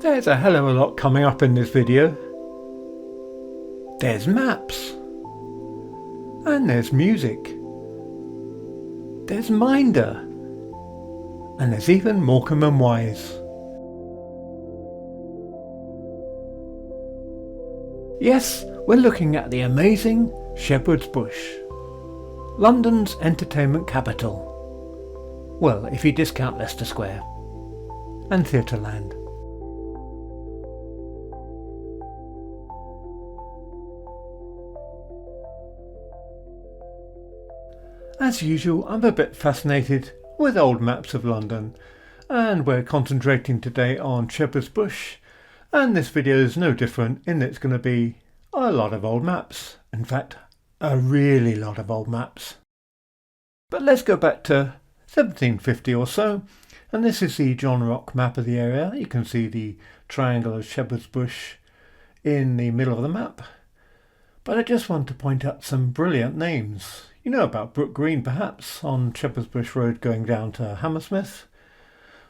There's a hell of a lot coming up in this video. There's maps. And there's music. There's Minder. And there's even Morecambe and Wise. Yes, we're looking at the amazing Shepherd's Bush, London's entertainment capital. Well, if you discount Leicester Square and Theatreland. As usual, I'm a bit fascinated with old maps of London, and we're concentrating today on Shepherd's Bush, and this video is no different in that it's going to be a lot of old maps. In fact, a really lot of old maps. But let's go back to 1750 or so, and this is the John Rock map of the area. You can see the triangle of Shepherd's Bush in the middle of the map. But I just want to point out some brilliant names. You know about Brook Green perhaps, on Shepherd's Bush Road going down to Hammersmith.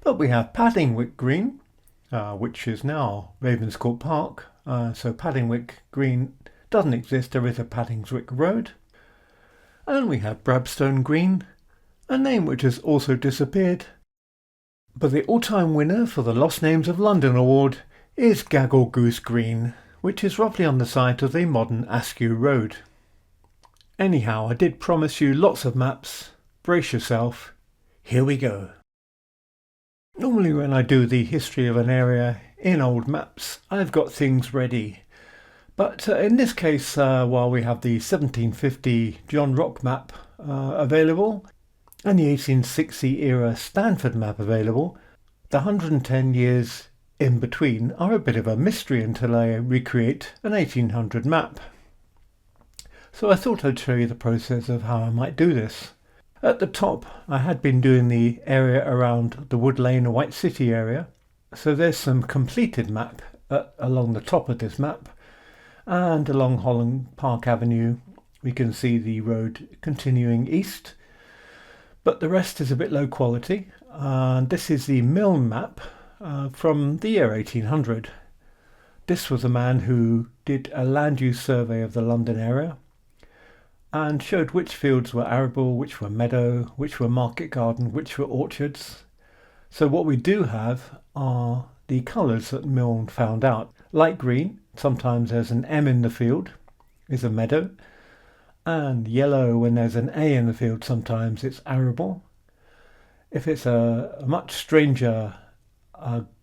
But we have Paddingwick Green, which is now Ravenscourt Park. So Paddingwick Green doesn't exist, there is a Paddingwick Road. And we have Brabstone Green, a name which has also disappeared. But the all-time winner for the Lost Names of London award is Gaggle Goose Green, which is roughly on the site of the modern Askew Road. Anyhow, I did promise you lots of maps. Brace yourself. Here we go. Normally when I do the history of an area in old maps, I've got things ready. But in this case, while we have the 1750 John Rock map available and the 1860 era Stanford map available, the 110 years in between are a bit of a mystery until I recreate an 1800 map. So I thought I'd show you the process of how I might do this. At the top, I had been doing the area around the Wood Lane White City area. So there's some completed map along the top of this map. And along Holland Park Avenue, we can see the road continuing east. But the rest is a bit low quality. This is the Milne map from the year 1800. This was a man who did a land use survey of the London area and showed which fields were arable, which were meadow, which were market garden, which were orchards. So what we do have are the colours that Milne found out. Light green, sometimes there's an M in the field, is a meadow, and yellow when there's an A in the field, sometimes it's arable. If it's a much stranger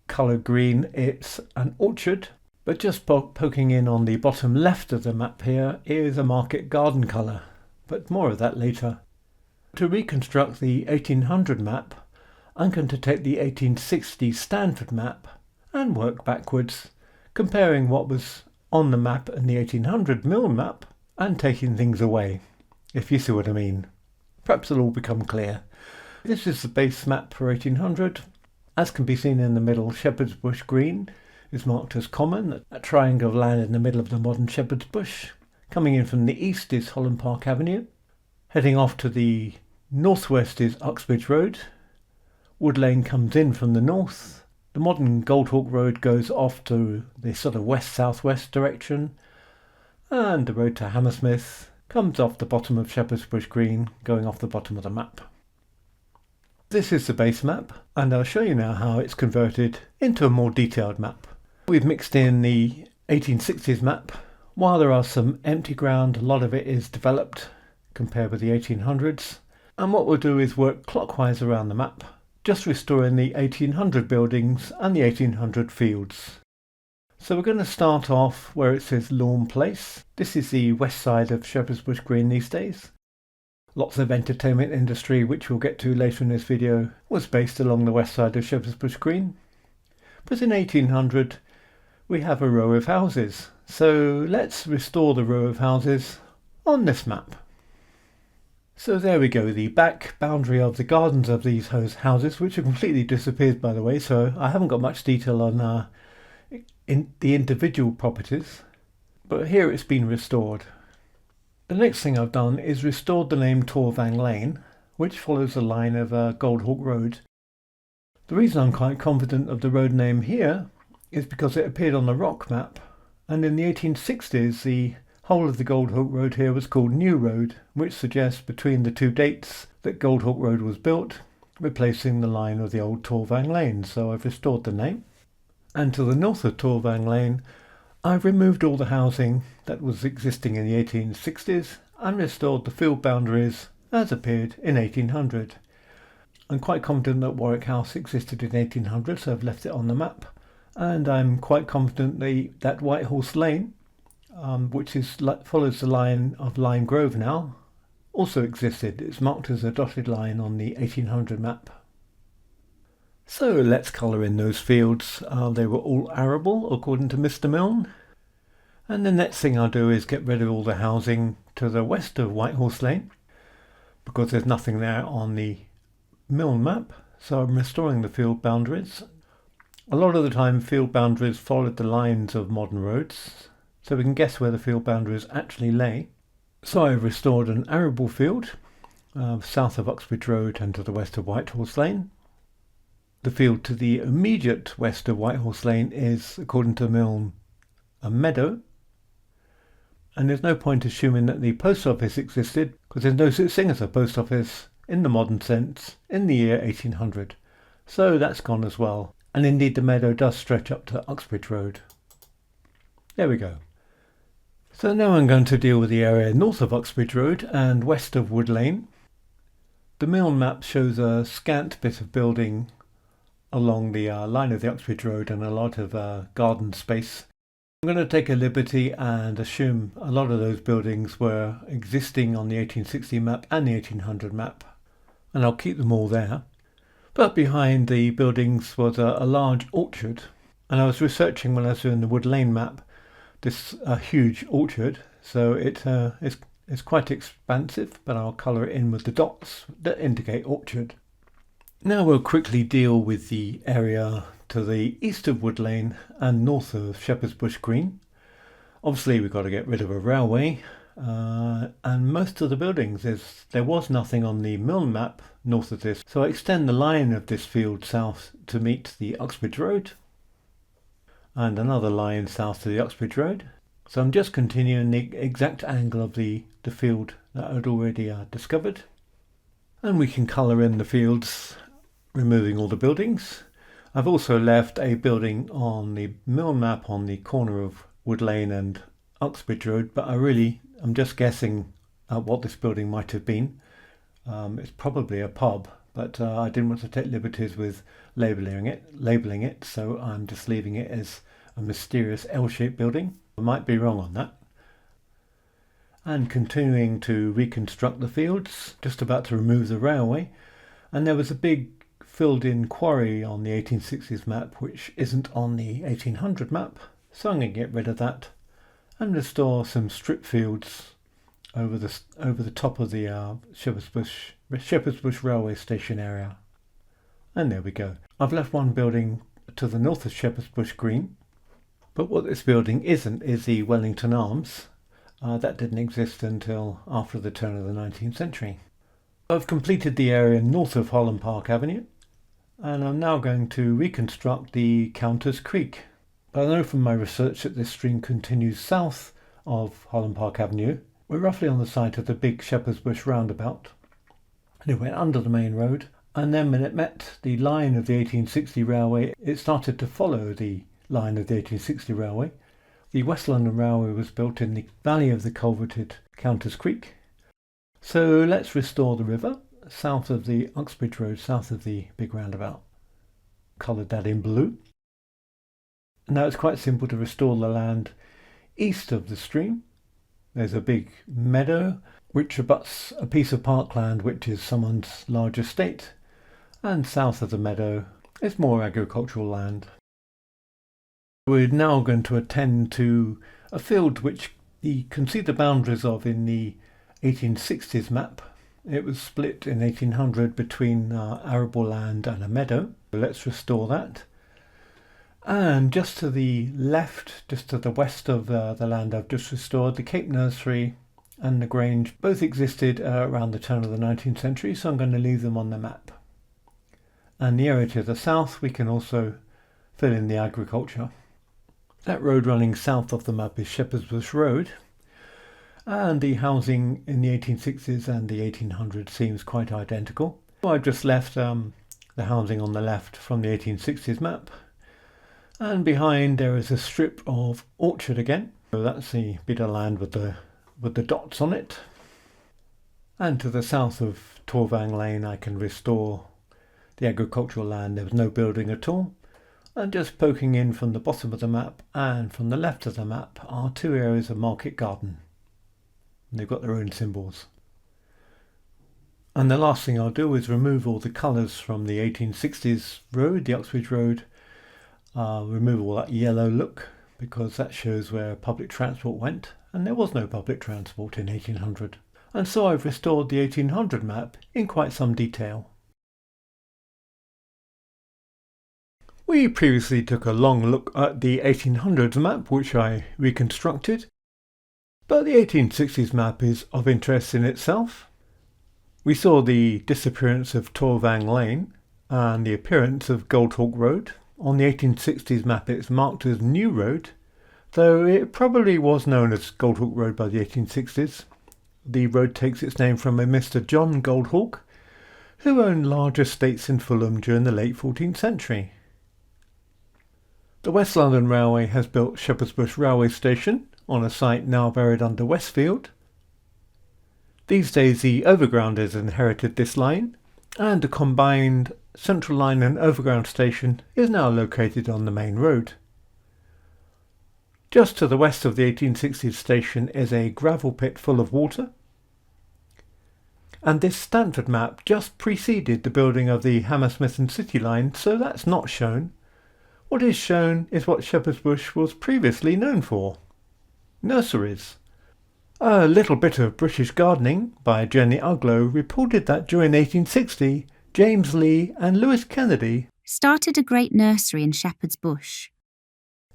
colour green, it's an orchard. But just poking in on the bottom left of the map here is a market garden colour, but more of that later. To reconstruct the 1800 map, I'm going to take the 1860 Stanford map and work backwards, comparing what was on the map in the 1800 Milne map and taking things away, if you see what I mean. Perhaps it'll all become clear. This is the base map for 1800. As can be seen in the middle, Shepherd's Bush Green is marked as common, that triangle of land in the middle of the modern Shepherd's Bush. Coming in from the east is Holland Park Avenue. Heading off to the northwest is Uxbridge Road. Wood Lane comes in from the north. The modern Goldhawk Road goes off to the sort of west-southwest direction. And the road to Hammersmith comes off the bottom of Shepherd's Bush Green, going off the bottom of the map. This is the base map, and I'll show you now how it's converted into a more detailed map. We've mixed in the 1860s map. While there are some empty ground, a lot of it is developed compared with the 1800s. And what we'll do is work clockwise around the map, just restoring the 1800 buildings and the 1800 fields. So we're going to start off where it says Lawn Place. This is the west side of Shepherd's Bush Green these days. Lots of entertainment industry, which we'll get to later in this video, was based along the west side of Shepherd's Bush Green. But in 1800, we have a row of houses. So let's restore the row of houses on this map. So there we go, the back boundary of the gardens of these houses, which have completely disappeared by the way, so I haven't got much detail on in the individual properties. But here it's been restored. The next thing I've done is restored the name Torvang Lane, which follows the line of Goldhawk Road. The reason I'm quite confident of the road name here is because it appeared on the rock map, and in the 1860s the whole of the Goldhawk Road here was called New Road, which suggests between the two dates that Goldhawk Road was built, replacing the line of the old Torvang Lane, so I've restored the name. And to the north of Torvang Lane, I've removed all the housing that was existing in the 1860s and restored the field boundaries as appeared in 1800. I'm quite confident that Warwick House existed in 1800, so I've left it on the map. And I'm quite confident that White Horse Lane, which follows the line of Lime Grove now, also existed. It's marked as a dotted line on the 1800 map. So let's colour in those fields. They were all arable according to Mr. Milne. And the next thing I'll do is get rid of all the housing to the west of White Horse Lane, because there's nothing there on the Milne map, so I'm restoring the field boundaries. A lot of the time field boundaries followed the lines of modern roads, so we can guess where the field boundaries actually lay. So I've restored an arable field south of Uxbridge Road and to the west of White Horse Lane. The field to the immediate west of White Horse Lane is, according to Milne, a meadow. And there's no point assuming that the post office existed, because there's no such thing as a post office in the modern sense in the year 1800. So that's gone as well. And indeed the meadow does stretch up to Uxbridge Road. There we go. So now I'm going to deal with the area north of Uxbridge Road and west of Wood Lane. The Milne map shows a scant bit of building along the line of the Uxbridge Road and a lot of garden space. I'm going to take a liberty and assume a lot of those buildings were existing on the 1860 map and the 1800 map, and I'll keep them all there. But behind the buildings was a large orchard, and I was researching when I was doing the Wood Lane map this huge orchard, so it's quite expansive, but I'll colour it in with the dots that indicate orchard. Now we'll quickly deal with the area to the east of Wood Lane and north of Shepherd's Bush Green. Obviously we've got to get rid of a railway, and most of the buildings, there was nothing on the Milne map north of this, so I extend the line of this field south to meet the Uxbridge Road, and another line south to the Uxbridge Road. So I'm just continuing the exact angle of the field that I'd already discovered. And we can colour in the fields, removing all the buildings. I've also left a building on the Milne map on the corner of Wood Lane and Uxbridge Road, but I'm just guessing what this building might have been. It's probably a pub, but I didn't want to take liberties with labelling it, so I'm just leaving it as a mysterious L-shaped building. I might be wrong on that. And continuing to reconstruct the fields, just about to remove the railway, and there was a big filled in quarry on the 1860s map which isn't on the 1800 map, so I'm going to get rid of that and restore some strip fields over the top of the Shepherd's Bush railway station area. And there we go. I've left one building to the north of Shepherd's Bush Green, but what this building isn't is the Wellington Arms. That didn't exist until after the turn of the 19th century. I've completed the area north of Holland Park Avenue, and I'm now going to reconstruct the Counters Creek. I know from my research that this stream continues south of Holland Park Avenue. We're roughly on the site of the big Shepherd's Bush roundabout. And it went under the main road, and then when it met the line of the 1860 railway, it started to follow the line of the 1860 railway. The West London Railway was built in the valley of the culverted Counters Creek. So let's restore the river south of the Uxbridge Road, south of the big roundabout. Coloured that in blue. Now it's quite simple to restore the land east of the stream. There's a big meadow which abuts a piece of parkland which is someone's large estate, and south of the meadow is more agricultural land. We're now going to attend to a field which you can see the boundaries of in the 1860s map. It was split in 1800 between arable land and a meadow. Let's restore that. And just to the left, just to the west of the land I've just restored, the Cape Nursery and the Grange both existed around the turn of the 19th century, so I'm going to leave them on the map. And the area to the south we can also fill in the agriculture. That road running south of the map is Shepherd's Bush Road, and the housing in the 1860s and the 1800s seems quite identical. I've just left the housing on the left from the 1860s map, and behind there is a strip of orchard again. So that's the bit of land with the dots on it. And to the south of Torvang Lane I can restore the agricultural land. There was no building at all. And just poking in from the bottom of the map and from the left of the map are two areas of market garden. And they've got their own symbols. And the last thing I'll do is remove all the colours from the 1860s road, the Uxbridge Road. Remove all that yellow look, because that shows where public transport went, and there was no public transport in 1800. And so I've restored the 1800 map in quite some detail. We previously took a long look at the 1800s map, which I reconstructed, but the 1860s map is of interest in itself. We saw the disappearance of Torvang Lane and the appearance of Goldhawk Road. On the 1860s map it's marked as New Road, though it probably was known as Goldhawk Road by the 1860s. The road takes its name from a Mr. John Goldhawk, who owned large estates in Fulham during the late 14th century. The West London Railway has built Shepherd's Bush Railway Station on a site now buried under Westfield. These days the Overground has inherited this line, and the combined Central Line and Overground station is now located on the main road. Just to the west of the 1860s station is a gravel pit full of water, and this Stanford map just preceded the building of the Hammersmith and City line, so that's not shown. What is shown is what Shepherd's Bush was previously known for: nurseries. A little bit of British gardening by Jenny Uglow reported that during 1860 James Lee and Lewis Kennedy started a great nursery in Shepherd's Bush.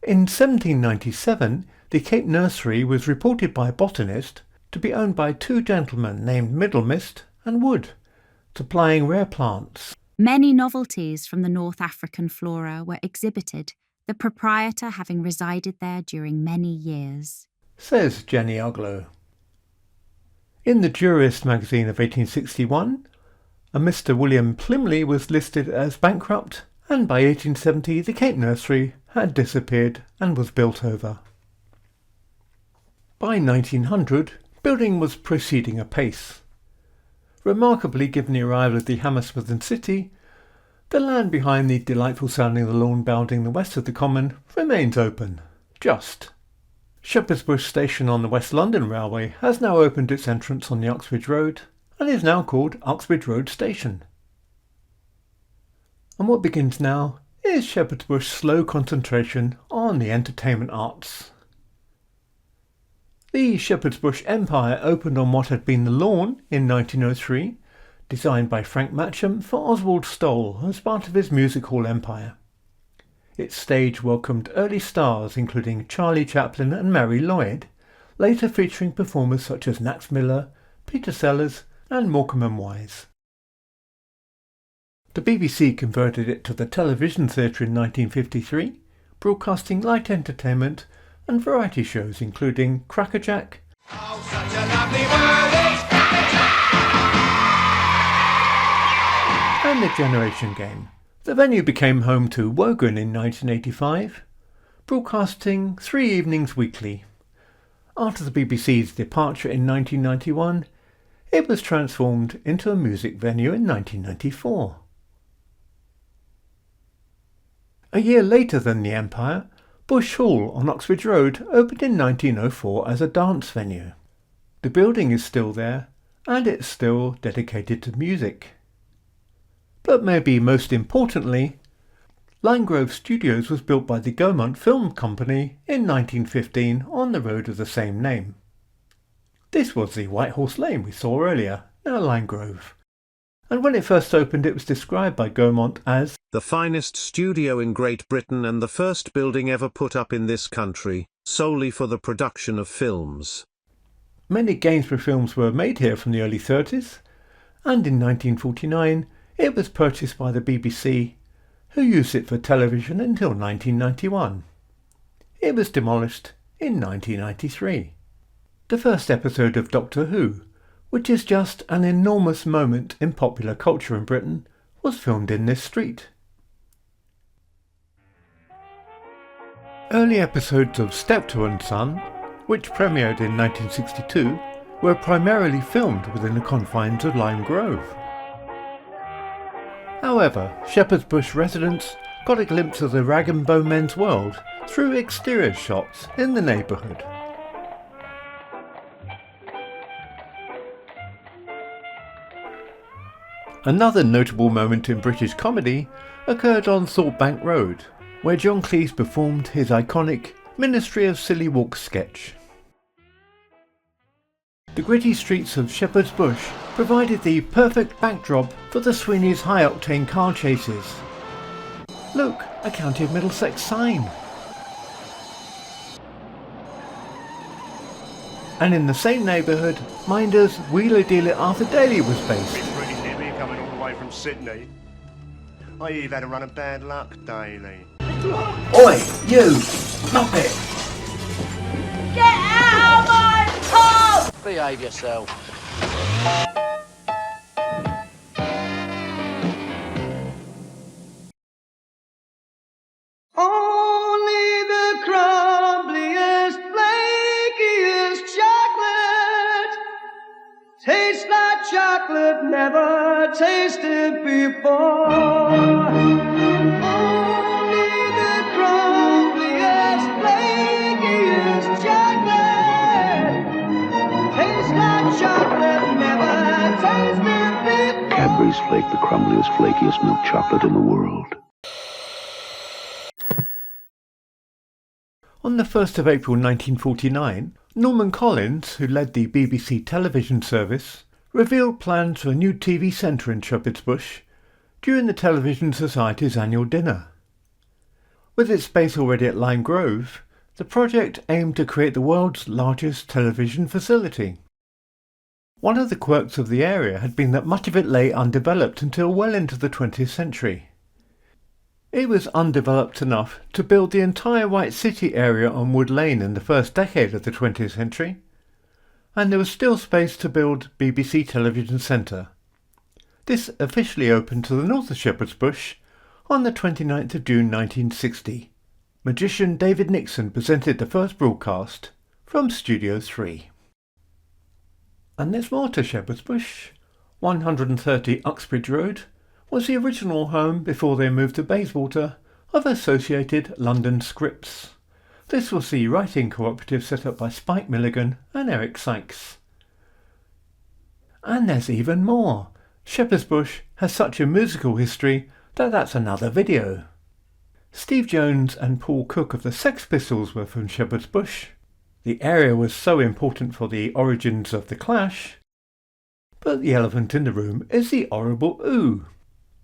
In 1797 the Cape Nursery was reported by a botanist to be owned by two gentlemen named Middlemist and Wood, supplying rare plants. Many novelties from the North African flora were exhibited, the proprietor having resided there during many years, says Jenny Uglow. In the Jurist magazine of 1861, a Mr. William Plymley was listed as bankrupt, and by 1870 the Cape Nursery had disappeared and was built over. By 1900, building was proceeding apace. Remarkably, given the arrival of the Hammersmith and City, the land behind the delightful sounding lawn bounding the west of the Common remains open. Shepherd's Bush Station on the West London Railway has now opened its entrance on the Uxbridge Road and is now called Uxbridge Road Station. And what begins now is Shepherd's Bush's slow concentration on the entertainment arts. The Shepherd's Bush Empire opened on what had been the lawn in 1903, designed by Frank Matcham for Oswald Stoll as part of his music hall empire. Its stage welcomed early stars including Charlie Chaplin and Mary Lloyd, later featuring performers such as Max Miller, Peter Sellers and Morecambe and Wise. The BBC converted it to the television theatre in 1953, broadcasting light entertainment and variety shows including Crackerjack, Oh, such a lovely world is Crackerjack! and The Generation Game. The venue became home to Wogan in 1985, broadcasting 3 evenings weekly. After the BBC's departure in 1991, it was transformed into a music venue in 1994. A year later than the Empire, Bush Hall on Uxbridge Road opened in 1904 as a dance venue. The building is still there, and it's still dedicated to music. But maybe most importantly, Lime Grove Studios was built by the Gaumont Film Company in 1915 on the road of the same name. This was the White Horse Lane we saw earlier, now Lime Grove. And when it first opened it was described by Gaumont as the finest studio in Great Britain and the first building ever put up in this country, solely for the production of films. Many Gainsborough films were made here from the early 30s, and in 1949 it was purchased by the BBC, who used it for television until 1991. It was demolished in 1993. The first episode of Doctor Who, which is just an enormous moment in popular culture in Britain, was filmed in this street. Early episodes of Steptoe and Son, which premiered in 1962, were primarily filmed within the confines of Lime Grove. However, Shepherd's Bush residents got a glimpse of the Rag and Bone Men's world through exterior shots in the neighbourhood. Another notable moment in British comedy occurred on Saltbank Road, where John Cleese performed his iconic Ministry of Silly Walks sketch. The gritty streets of Shepherd's Bush provided the perfect backdrop for the Sweeney's high-octane car chases. Look, a County of Middlesex sign. And in the same neighbourhood, Minder's Wheeler Dealer Arthur Daly was based. It's pretty nippy coming all the way from Sydney. I hear you've had a run of bad luck, Daly. Oi, you! Muppet! Get out of my pub! Behave yourself. Only the crumbliest, flakiest chocolate tastes like chocolate never tasted before. Only the crumbliest, flakiest chocolate tastes like chocolate never tasted before. Cadbury's Flake, the crumbliest, flakiest milk chocolate in the world. On the 1st of April 1949, Norman Collins, who led the BBC television service, revealed plans for a new TV centre in Shepherd's Bush during the Television Society's annual dinner. With its base already at Lime Grove, the project aimed to create the world's largest television facility. One of the quirks of the area had been that much of it lay undeveloped until well into the 20th century. It was undeveloped enough to build the entire White City area on Wood Lane in the first decade of the 20th century, and there was still space to build BBC Television Centre. This officially opened to the north of Shepherd's Bush on the 29th of June 1960. Magician David Nixon presented the first broadcast from Studio 3. And there's more to Shepherd's Bush. 130 Uxbridge Road was the original home, before they moved to Bayswater, of Associated London Scripts. This was the writing cooperative set up by Spike Milligan and Eric Sykes. And there's even more. Shepherd's Bush has such a musical history that that's another video. Steve Jones and Paul Cook of the Sex Pistols were from Shepherd's Bush. The area was so important for the origins of the Clash. But the elephant in the room is the horrible Ooh.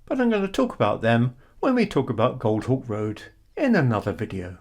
But I'm going to talk about them when we talk about Goldhawk Road in another video.